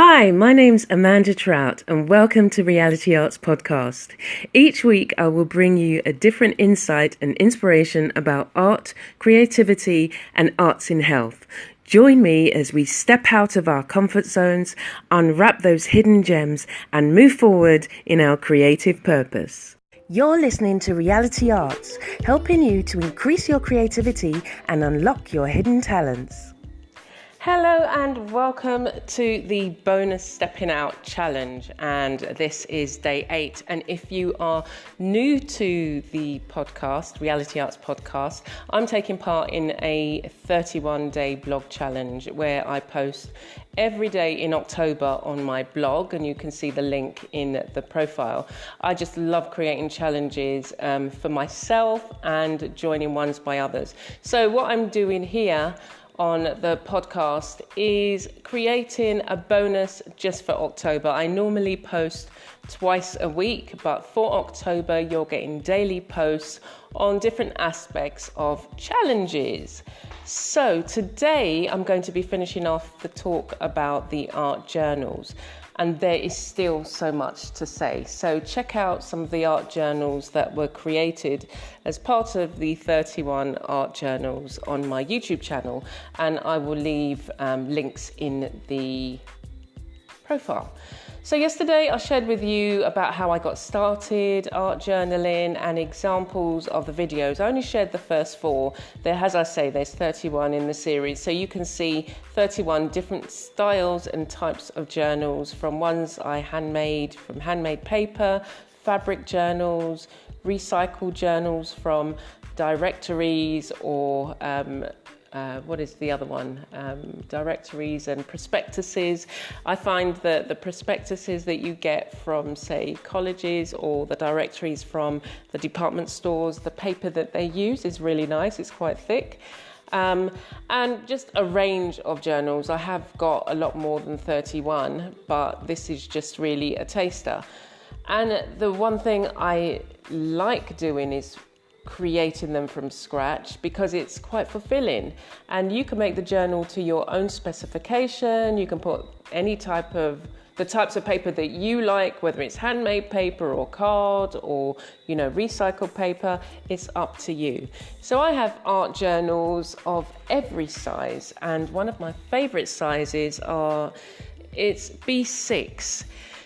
Hi, my name's Amanda Trout and welcome to Reality Arts Podcast. Each week I will bring you a different insight and inspiration about art, creativity and arts in health. Join me as we step out of our comfort zones, unwrap those hidden gems and move forward in our creative purpose. You're listening to Reality Arts, helping you to increase your creativity and unlock your hidden talents. Hello and welcome to the bonus Stepping Out challenge, and this is day 8. And if you are new to the podcast, Reality Arts Podcast, I'm taking part in a 31-day blog challenge where I post every day in October on my blog, and you can see the link in the profile. I just love creating challenges for myself and joining ones by others. So what I'm doing here on the podcast is creating a bonus just for October. I normally post twice a week, but for October you're getting daily posts on different aspects of challenges. So today I'm going to be finishing off the talk about the art journals, and there is still so much to say. So check out some of the art journals that were created as part of the 31 art journals on my YouTube channel, and I will leave links in the profile. So yesterday I shared with you about how I got started art journaling and examples of the videos. I only shared the first 4. As I say, there's 31 in the series. So you can see 31 different styles and types of journals, from ones I handmade from handmade paper, fabric journals, recycled journals from directories, or what is the other one? Directories and prospectuses. I find that the prospectuses that you get from, say, colleges, or the directories from the department stores, the paper that they use is really nice. It's quite thick. And just a range of journals. I have got a lot more than 31, but this is just really a taster. And the one thing I like doing is creating them from scratch, because it's quite fulfilling, and you can make the journal to your own specification. You can put any the types of paper that you like, whether it's handmade paper or card or recycled paper. It's up to you. So I have art journals of every size, and one of my favorite sizes it's B6.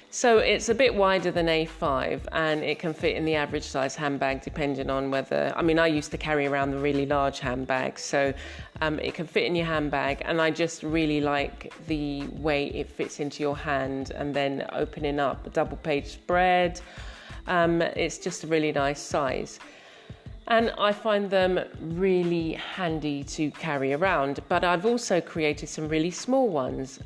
So it's a bit wider than A5, and it can fit in the average size handbag, depending on I used to carry around the really large handbags, so it can fit in your handbag, and I just really like the way it fits into your hand, and then opening up a double page spread. It's just a really nice size. And I find them really handy to carry around, but I've also created some really small ones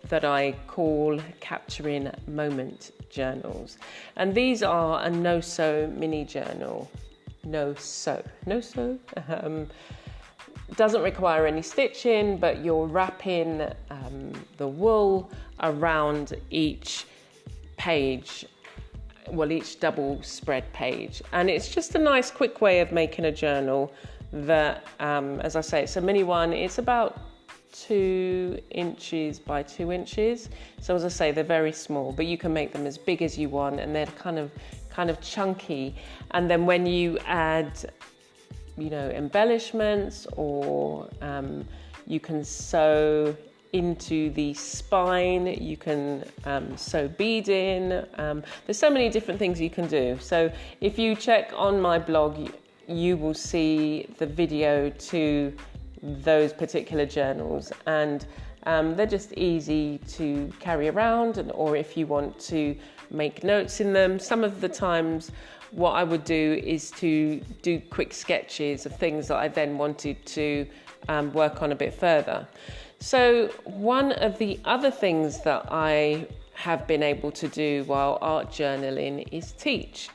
that I call capturing moment journals. And these are a no-sew mini journal. No-sew. Doesn't require any stitching, but you're wrapping the wool around each page, each double spread page. And it's just a nice quick way of making a journal that, as I say, it's a mini one. It's about 2 inches by 2 inches. So as I say, they're very small, but you can make them as big as you want, and they're kind of chunky. And then when you add, embellishments, or you can sew into the spine, you can sew beading. There's so many different things you can do. So if you check on my blog, you will see the video to those particular journals, and they're just easy to carry around, or if you want to make notes in them. Some of the times what I would do is to do quick sketches of things that I then wanted to work on a bit further. So one of the other things that I have been able to do while art journaling is teach.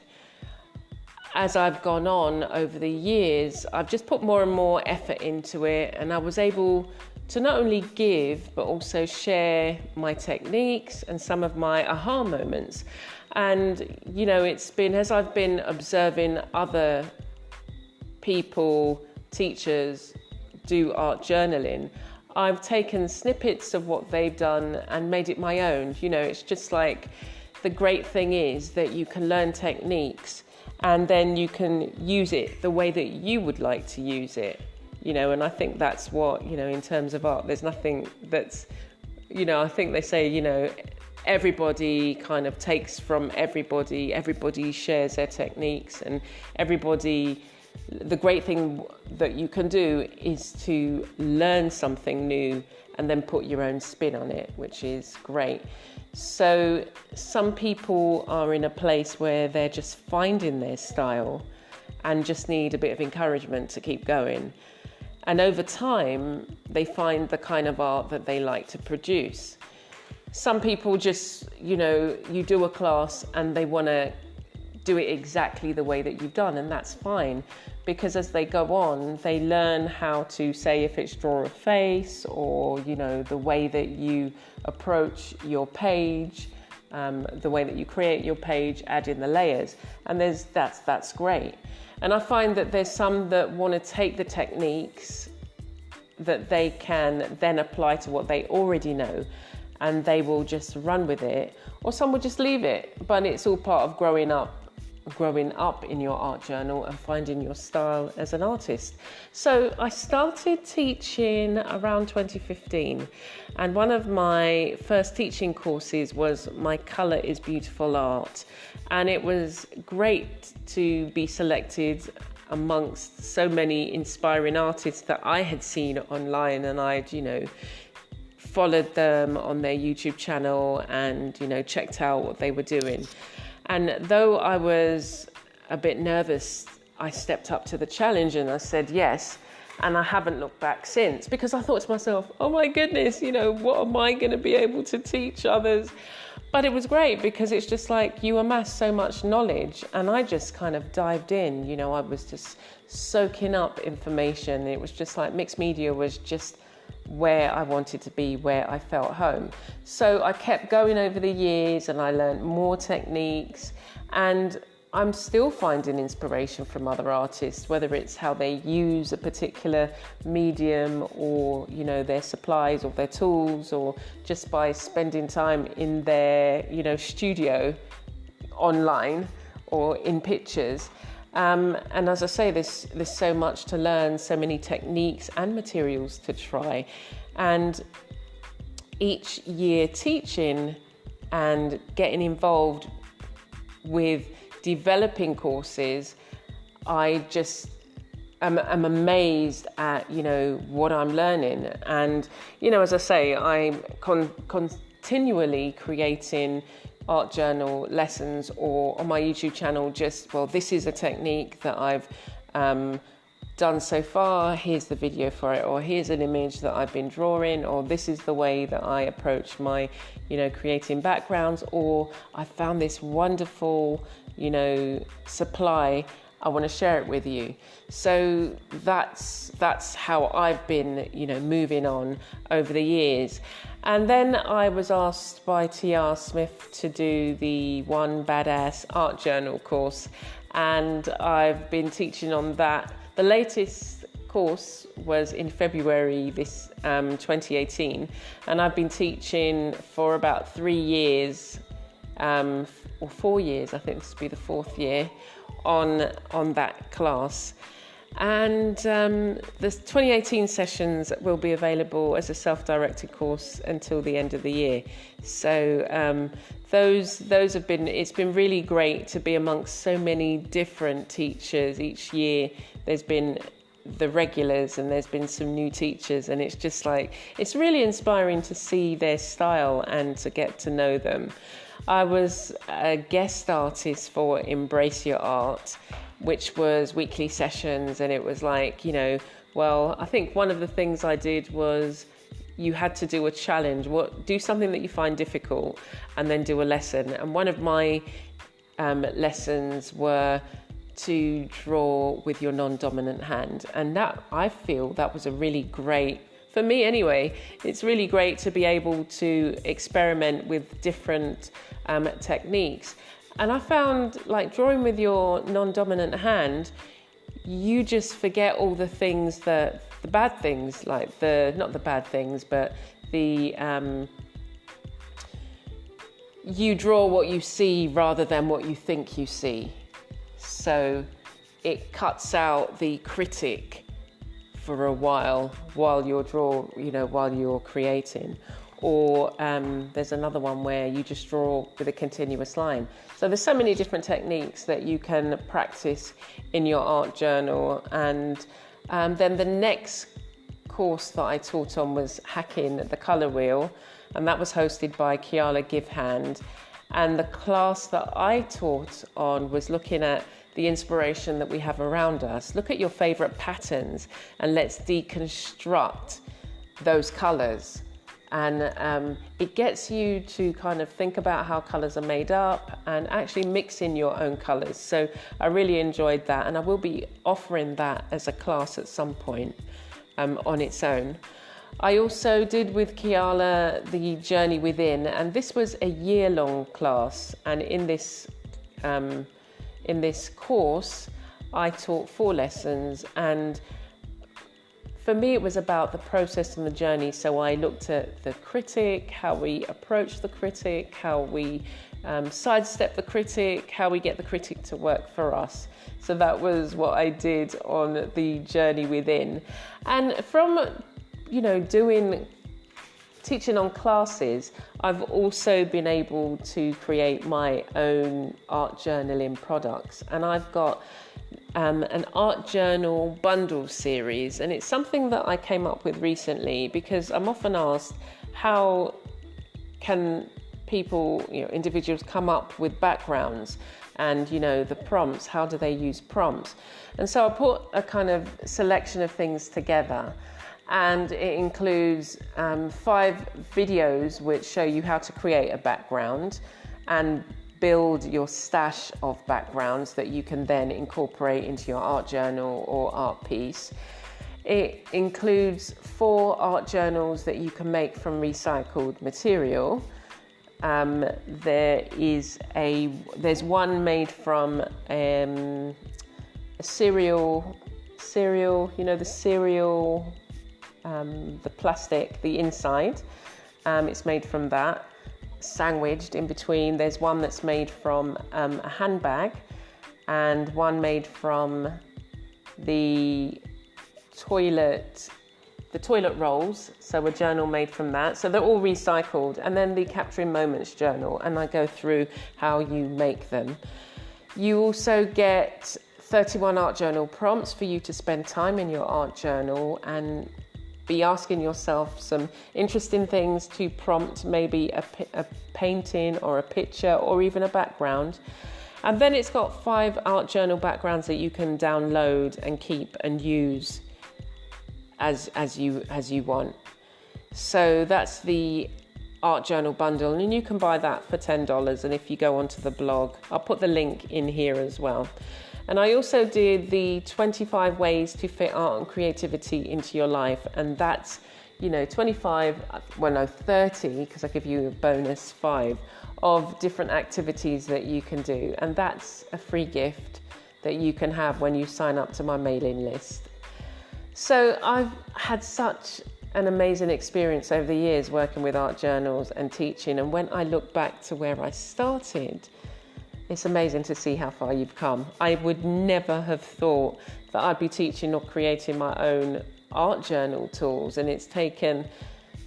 As I've gone on over the years, I've just put more and more effort into it, and I was able to not only give, but also share my techniques and some of my aha moments. And, it's been, as I've been observing other people, teachers, do art journaling, I've taken snippets of what they've done and made it my own. It's just like, the great thing is that you can learn techniques and then you can use it the way that you would like to use it, and I think that's what, in terms of art, there's nothing that's, I think they say, everybody kind of takes from everybody shares their techniques, and the great thing that you can do is to learn something new and then put your own spin on it, which is great. So some people are in a place where they're just finding their style and just need a bit of encouragement to keep going. And over time, they find the kind of art that they like to produce. Some people just, you do a class and they want to do it exactly the way that you've done, and that's fine, because as they go on, they learn how to, say, if it's draw a face, or the way that you approach your page, the way that you create your page, add in the layers, and that's great. And I find that there's some that want to take the techniques that they can then apply to what they already know, and they will just run with it, or some will just leave it. But it's all part of growing up in your art journal and finding your style as an artist. So I started teaching around 2015, and one of my first teaching courses was My Colour is Beautiful Art, and it was great to be selected amongst so many inspiring artists that I had seen online, and I'd followed them on their YouTube channel and checked out what they were doing. And though I was a bit nervous, I stepped up to the challenge and I said yes. And I haven't looked back since, because I thought to myself, oh my goodness, what am I going to be able to teach others? But it was great, because it's just like you amass so much knowledge, and I just kind of dived in. I was just soaking up information. It was just like mixed media was just where I wanted to be, where I felt home. So I kept going over the years and I learned more techniques, and I'm still finding inspiration from other artists, whether it's how they use a particular medium, or their supplies or their tools, or just by spending time in their studio online or in pictures. And as I say, there's so much to learn, so many techniques and materials to try. And each year teaching and getting involved with developing courses, I just am amazed at, what I'm learning. And, as I say, I'm continually creating art journal lessons, or on my YouTube channel, this is a technique that I've done so far, here's the video for it, or here's an image that I've been drawing, or this is the way that I approach my, creating backgrounds, or I found this wonderful, supply, I want to share it with you. So that's how I've been, moving on over the years. And then I was asked by TR Smith to do the One Badass Art Journal course, and I've been teaching on that. The latest course was in February this 2018, and I've been teaching for about 3 years, or 4 years, I think this will be the 4th year, on that class. And the 2018 sessions will be available as a self-directed course until the end of the year. So those have been, it's been really great to be amongst so many different teachers each year. There's been the regulars and there's been some new teachers, and it's just like, it's really inspiring to see their style and to get to know them. I was a guest artist for Embrace Your Art, which was weekly sessions, and it was like, I think one of the things I did was you had to do a challenge, do something that you find difficult, and then do a lesson. And one of my lessons were to draw with your non-dominant hand, and that, I feel that was a really great, for me anyway, it's really great to be able to experiment with different techniques. And I found, like, drawing with your non-dominant hand, you just forget all the things that the bad things, like not the bad things, but the you draw what you see rather than what you think you see. So it cuts out the critic for a while while you're creating. Or there's another one where you just draw with a continuous line. So there's so many different techniques that you can practice in your art journal. And then the next course that I taught on was hacking the colour wheel, and that was hosted by Kiala Givehand. And the class that I taught on was looking at the inspiration that we have around us. Look at your favourite patterns and let's deconstruct those colours. And it gets you to kind of think about how colours are made up and actually mix in your own colours. So I really enjoyed that, and I will be offering that as a class at some point on its own. I also did with Kiala the Journey Within, and this was a year-long class. And in this course, I taught 4 lessons, and for me, it was about the process and the journey. So I looked at the critic, how we approach the critic, how we sidestep the critic, how we get the critic to work for us. So that was what I did on the Journey Within. And from, teaching on classes, I've also been able to create my own art journaling products. And I've got an art journal bundle series, and it's something that I came up with recently because I'm often asked, how can people, individuals come up with backgrounds and, the prompts, how do they use prompts? And so I put a kind of selection of things together, and it includes 5 videos which show you how to create a background and build your stash of backgrounds that you can then incorporate into your art journal or art piece. It includes 4 art journals that you can make from recycled material. There's one made from a cereal, the cereal, the plastic, the inside. It's made from that. Sandwiched in between, there's one that's made from a handbag, and one made from the toilet rolls, so a journal made from that. So they're all recycled. And then the Capturing Moments journal, and I go through how you make them. You also get 31 art journal prompts for you to spend time in your art journal and be asking yourself some interesting things to prompt maybe a painting or a picture or even a background. And then it's got 5 art journal backgrounds that you can download and keep and use as you want. So that's the art journal bundle, and you can buy that for $10. And if you go onto the blog, I'll put the link in here as well. And I also did the 25 ways to fit art and creativity into your life. And that's, 30, because I give you a bonus 5 of different activities that you can do. And that's a free gift that you can have when you sign up to my mailing list. So I've had such an amazing experience over the years working with art journals and teaching. And when I look back to where I started, it's amazing to see how far you've come. I would never have thought that I'd be teaching or creating my own art journal tools. And it's taken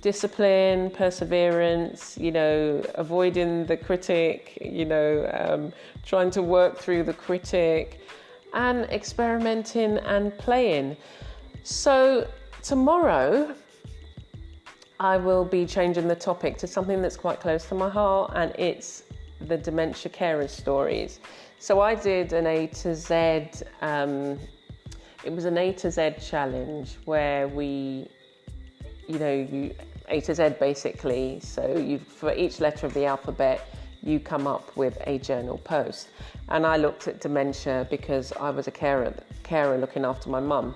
discipline, perseverance, avoiding the critic, trying to work through the critic and experimenting and playing. So tomorrow, I will be changing the topic to something that's quite close to my heart, and it's the dementia carers stories. So I did an A to Z, it was an A to Z challenge where you A to Z basically. So for each letter of the alphabet, you come up with a journal post. And I looked at dementia because I was a carer looking after my mum.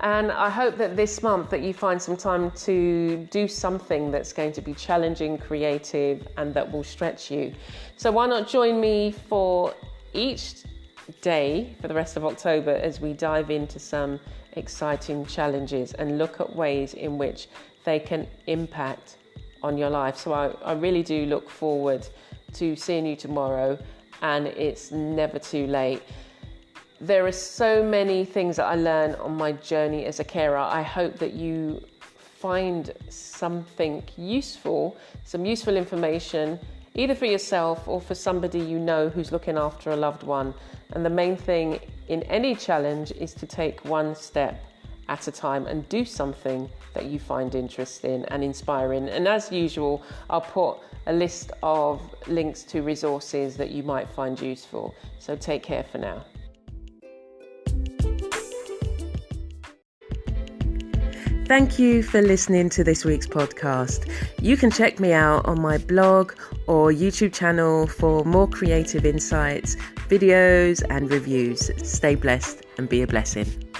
And I hope that this month that you find some time to do something that's going to be challenging, creative, and that will stretch you. So why not join me for each day for the rest of October as we dive into some exciting challenges and look at ways in which they can impact on your life. So I really do look forward to seeing you tomorrow, and it's never too late. There are so many things that I learned on my journey as a carer. I hope that you find something useful, some useful information, either for yourself or for somebody you know who's looking after a loved one. And the main thing in any challenge is to take one step at a time and do something that you find interesting and inspiring. And as usual, I'll put a list of links to resources that you might find useful. So take care for now. Thank you for listening to this week's podcast. You can check me out on my blog or YouTube channel for more creative insights, videos and reviews. Stay blessed and be a blessing.